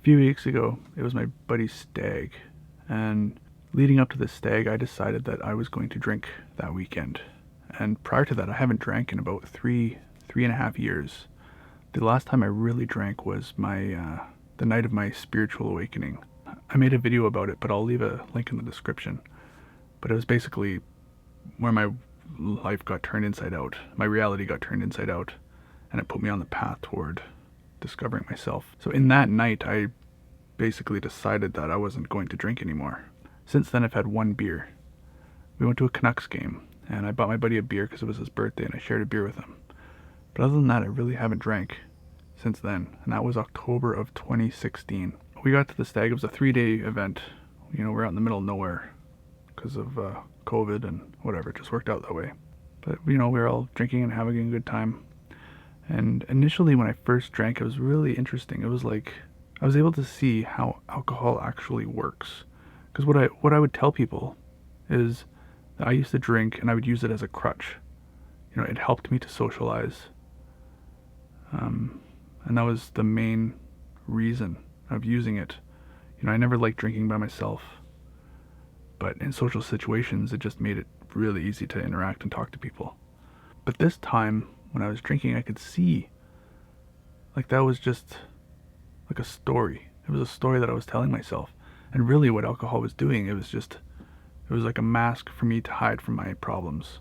few weeks ago, it was my buddy's stag, and leading up to this stag, I decided that I was going to drink that weekend. And prior to that, I haven't drank in about three and a half years. The last time I really drank was the night of my spiritual awakening. I made a video about it, but I'll leave a link in the description. But it was basically where my life got turned inside out. My reality got turned inside out, and it put me on the path toward discovering myself. So in that night, I basically decided that I wasn't going to drink anymore. Since then, I've had one beer. We went to a Canucks game, and I bought my buddy a beer because it was his birthday, and I shared a beer with him. But other than that, I really haven't drank since then, and that was October of 2016. We got to the stag. It was a 3-day event. We're out in the middle of nowhere because of COVID and whatever. It just worked out that way. But, we were all drinking and having a good time. And initially, when I first drank, it was really interesting. It was like I was able to see how alcohol actually works. Because what I would tell people is that I used to drink and I would use it as a crutch. It helped me to socialize. And that was the main reason of using it. I never liked drinking by myself. But in social situations, it just made it really easy to interact and talk to people. But this time, when I was drinking, I could see like that was just like a story. It was a story that I was telling myself. And really what alcohol was doing, it was like a mask for me to hide from my problems.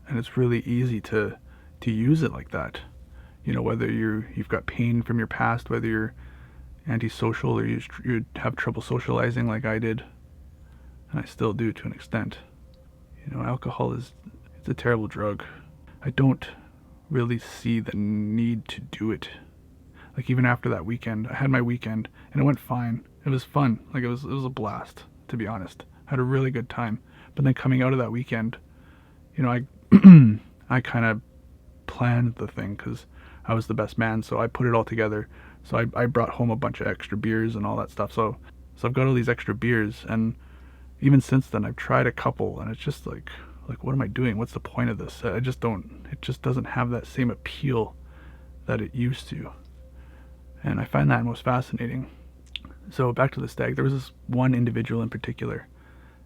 And it's really easy to use it like that. Whether you've got pain from your past, whether you're antisocial or you have trouble socializing like I did, and I still do to an extent. Alcohol it's a terrible drug. I don't really see the need to do it. Like even after that weekend, I had my weekend and it went fine. It was fun. Like it was a blast, to be honest. I had a really good time. But then coming out of that weekend, I I kind of planned the thing because I was the best man, so I put it all together. So I brought home a bunch of extra beers and all that stuff. So I've got all these extra beers, and even since then I've tried a couple, and it's just like what am I doing? What's the point of this? It just doesn't have that same appeal that it used to. And I find that most fascinating. So back to the stag, there was this one individual in particular,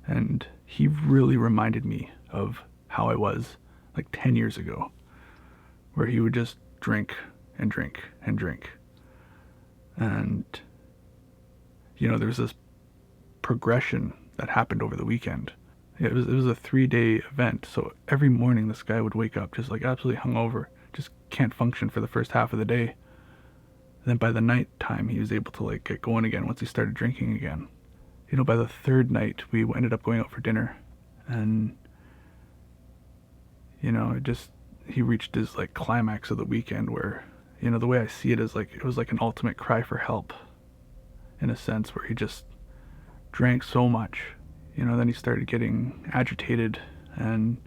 and he really reminded me of how I was like 10 years ago, where he would just drink and drink and drink. And, there was this progression that happened over the weekend. It was a 3-day event, so every morning this guy would wake up just like absolutely hungover, just can't function for the first half of the day. And then by the night time, he was able to like get going again once he started drinking again. By the third night, we ended up going out for dinner, and he reached his like climax of the weekend where, the way I see it is like it was like an ultimate cry for help, in a sense, where he just drank so much. Then he started getting agitated and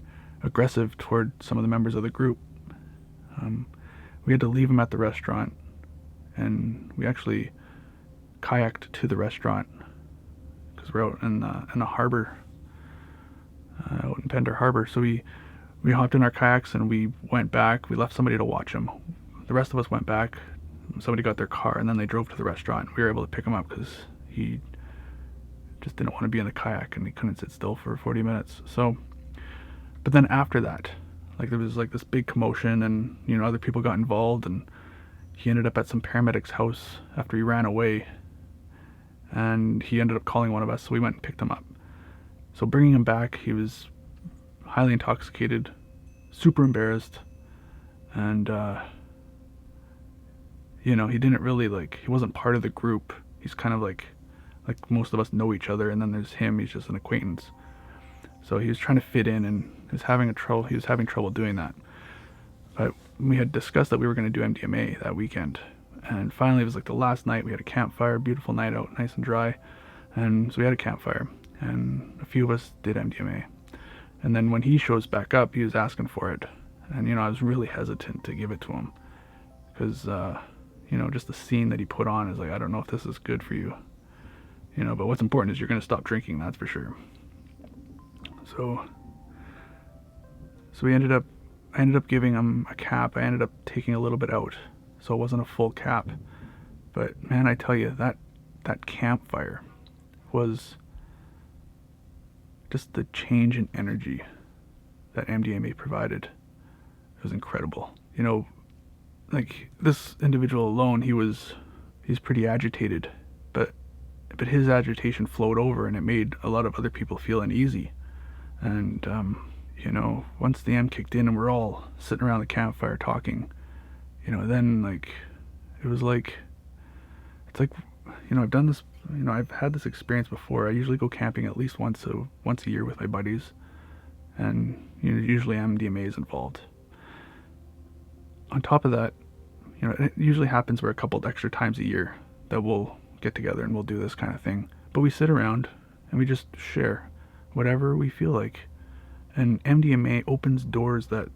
aggressive toward some of the members of the group. We had to leave him at the restaurant, and we actually kayaked to the restaurant because we're out in the harbor, out in Pender Harbor. So we hopped in our kayaks and we went back. We left somebody to watch him. The rest of us went back. Somebody got their car, and then they drove to the restaurant. We were able to pick him up because he just didn't want to be in the kayak and he couldn't sit still for 40 minutes. So, but then after that, like there was like this big commotion, and other people got involved, and he ended up at some paramedic's house after he ran away, and he ended up calling one of us, so we went and picked him up. So bringing him back, he was highly intoxicated, super embarrassed, and he didn't really he wasn't part of the group. He's kind of like most of us know each other, and then there's him. He's just an acquaintance. So he was trying to fit in, and he was having trouble doing that. But we had discussed that we were going to do MDMA that weekend, and finally it was like the last night. We had a campfire, beautiful night out, nice and dry, and so we had a campfire, and a few of us did MDMA. And then when he shows back up, he was asking for it, and I was really hesitant to give it to him because just the scene that he put on is like, I don't know if this is good for you. But what's important is you're going to stop drinking, that's for sure. So I ended up giving him a cap. I ended up taking a little bit out, so it wasn't a full cap. But man, I tell you, that campfire was just the change in energy that MDMA provided. It was incredible. Like this individual alone, he's pretty agitated, but his agitation flowed over and it made a lot of other people feel uneasy. And once the M kicked in and we're all sitting around the campfire talking, then like it was like it's like I've done this. I've had this experience before. I usually go camping at least once a year with my buddies, and usually MDMA is involved. On top of that, it usually happens where a couple extra times a year that we'll get together and we'll do this kind of thing. But we sit around and we just share whatever we feel like. And MDMA opens doors that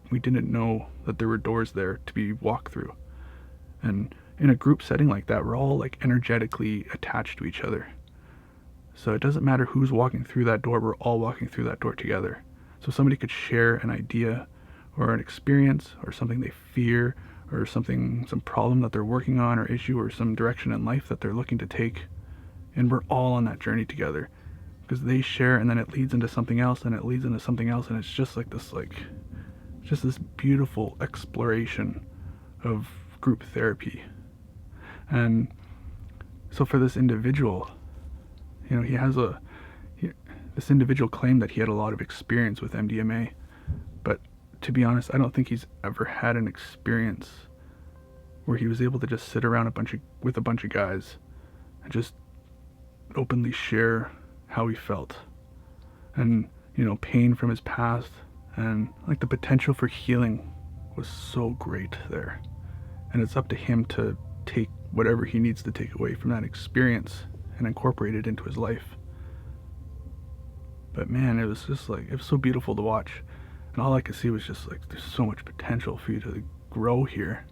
we didn't know that there were doors there to be walked through. And in a group setting like that, we're all like energetically attached to each other. So it doesn't matter who's walking through that door, we're all walking through that door together. So somebody could share an idea or an experience or something they fear or some problem that they're working on or issue or some direction in life that they're looking to take. And we're all on that journey together because they share, and then it leads into something else and it leads into something else. And it's just like this, just this beautiful exploration of group therapy. And so for this individual, this individual claimed that he had a lot of experience with MDMA, but to be honest, I don't think he's ever had an experience where he was able to just sit around with a bunch of guys and just openly share how he felt and pain from his past, and like the potential for healing was so great there. And it's up to him to take whatever he needs to take away from that experience and incorporate it into his life. But man, it was just like, it was so beautiful to watch. And all I could see was just like, there's so much potential for you to grow here.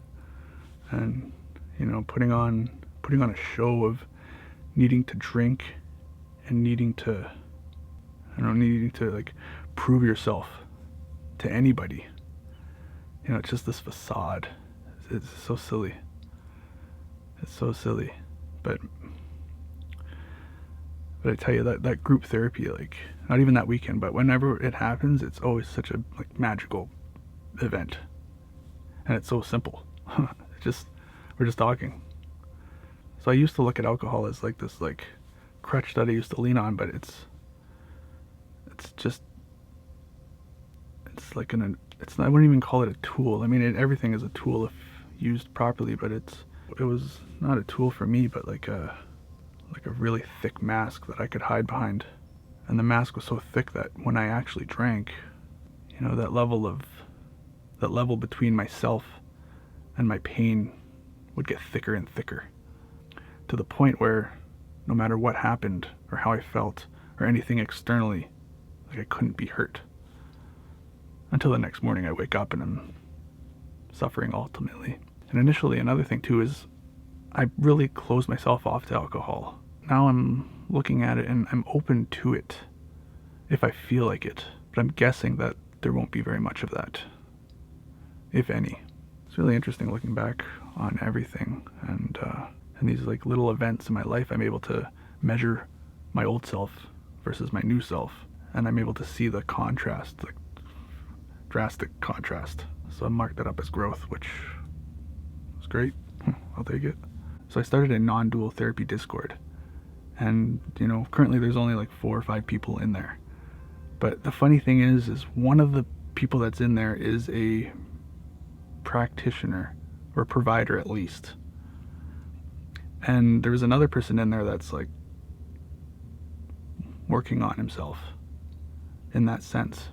And, putting on a show of needing to drink and needing to like prove yourself to anybody. It's just this facade. It's so silly. It's so silly. But I tell you, that group therapy, like, not even that weekend, but whenever it happens, it's always such a magical event. And it's so simple. We're just talking. So I used to look at alcohol as like this crutch that I used to lean on, but it's I wouldn't even call it a tool. I mean, everything is a tool if used properly, but it was not a tool for me, but like a really thick mask that I could hide behind. And the mask was so thick that when I actually drank, that level between myself and my pain would get thicker and thicker, to the point where no matter what happened or how I felt or anything externally, like I couldn't be hurt. Until the next morning I wake up and I'm suffering ultimately. And initially, another thing too is I really closed myself off to alcohol. Now I'm looking at it and I'm open to it if I feel like it. But I'm guessing that there won't be very much of that, if any. It's really interesting looking back on everything, and these like little events in my life. I'm able to measure my old self versus my new self, and I'm able to see the contrast, the drastic contrast. So I marked that up as growth, which is great. I'll take it. So I started a Nondual therapy Discord, and currently there's only like 4 or 5 people in there. But the funny thing is one of the people that's in there is a practitioner, or provider at least. And there was another person in there that's like working on himself in that sense.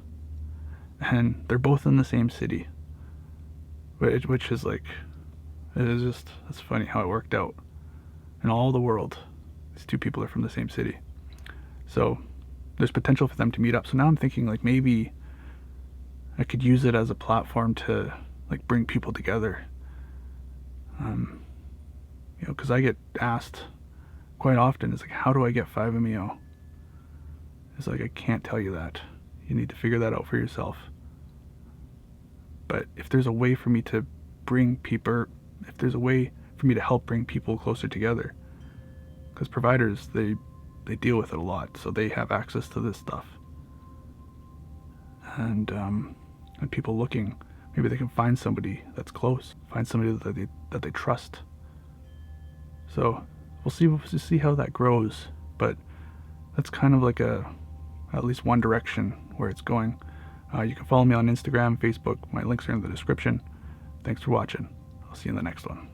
And they're both in the same city, which is like, it's funny how it worked out. In all the world, these 2 people are from the same city. So there's potential for them to meet up. So now I'm thinking like maybe I could use it as a platform to like bring people together. Because I get asked quite often, it's like, how do I get 5-MeO? It's like, I can't tell you that. You need to figure that out for yourself. But if there's a way for me to bring people, if there's a way for me to help bring people closer together. Because providers, they deal with it a lot, so they have access to this stuff. And people looking, maybe they can find somebody that's close, find somebody that they trust. So we'll see how that grows, but that's kind of like at least one direction where it's going. You can follow me on Instagram, Facebook. My links are in the description. Thanks for watching. I'll see you in the next one.